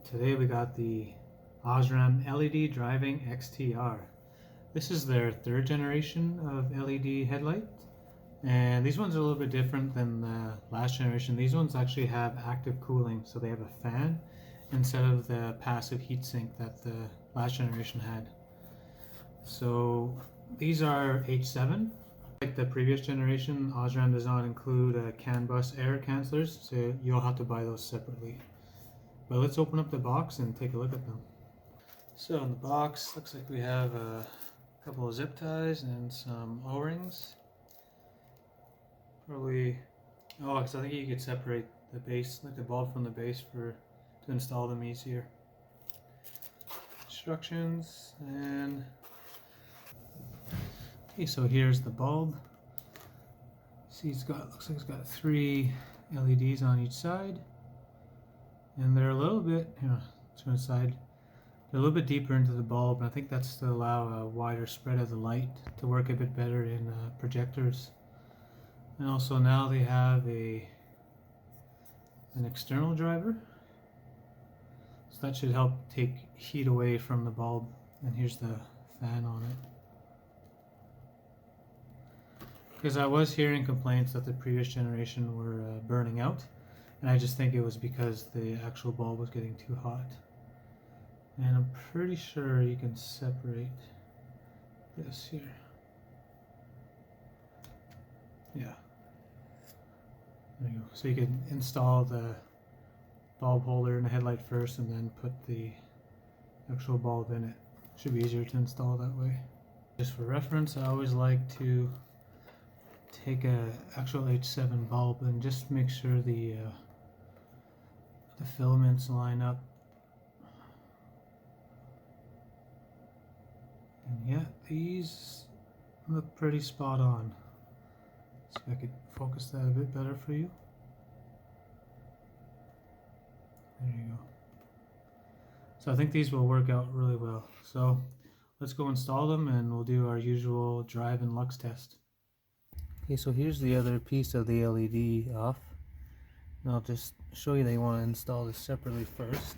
Today we got the OSRAM LEDriving XTR. This is their third generation of LED headlight, and these ones are a little bit different than the last generation. These ones actually have active cooling, so they have a fan instead of the passive heatsink that the last generation had. So these are H7. Like the previous generation, OSRAM does not include CAN bus air cancellers, so you'll have to buy those separately. But let's open up the box and take a look at them. So in the box, looks like we have a couple of zip ties and some O-rings. Probably, because I think you could separate the base, like the bulb from the base to install them easier. Instructions, and okay, so here's the bulb. See, looks like it's got 3 LEDs on each side. And they're a little bit, to the side, they're a little bit deeper into the bulb, and I think that's to allow a wider spread of the light to work a bit better in projectors. And also now they have an external driver, so that should help take heat away from the bulb. And here's the fan on it. Because I was hearing complaints that the previous generation were burning out. And I just think it was because the actual bulb was getting too hot. And I'm pretty sure you can separate this here. Yeah. There you go. So you can install the bulb holder in the headlight first and then put the actual bulb in it. Should be easier to install that way. Just for reference, I always like to take a actual H7 bulb and just make sure the filaments line up. And yeah, these look pretty spot on. See if I could focus that a bit better for you. There you go. So I think these will work out really well. So let's go install them and we'll do our usual drive and LUX test. Okay, so here's the other piece of the LED off. And I'll just show you that you want to install this separately first.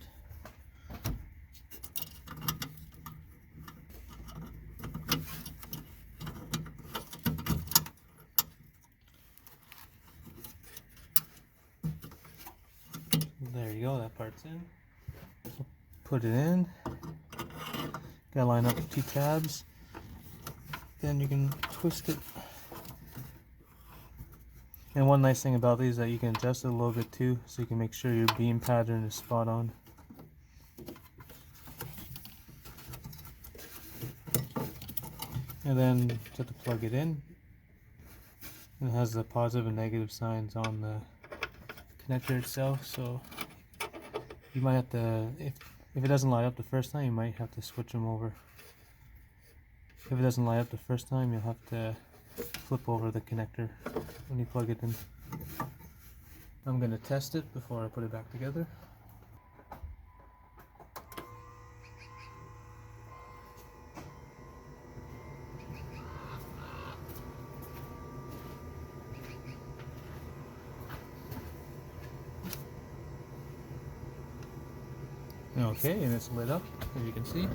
There you go, that part's in. Put it in. Gotta line up the 2 tabs. Then you can twist it. And one nice thing about these is that you can adjust it a little bit too, so you can make sure your beam pattern is spot on. And then you have to plug it in. It has the positive and negative signs on the connector itself, so you might have to, if it doesn't light up the first time, you might have to switch them over. If it doesn't light up the first time, you'll have to flip over the connector when you plug it in. I'm going to test it before I put it back together. Okay, and it's lit up, as you can see.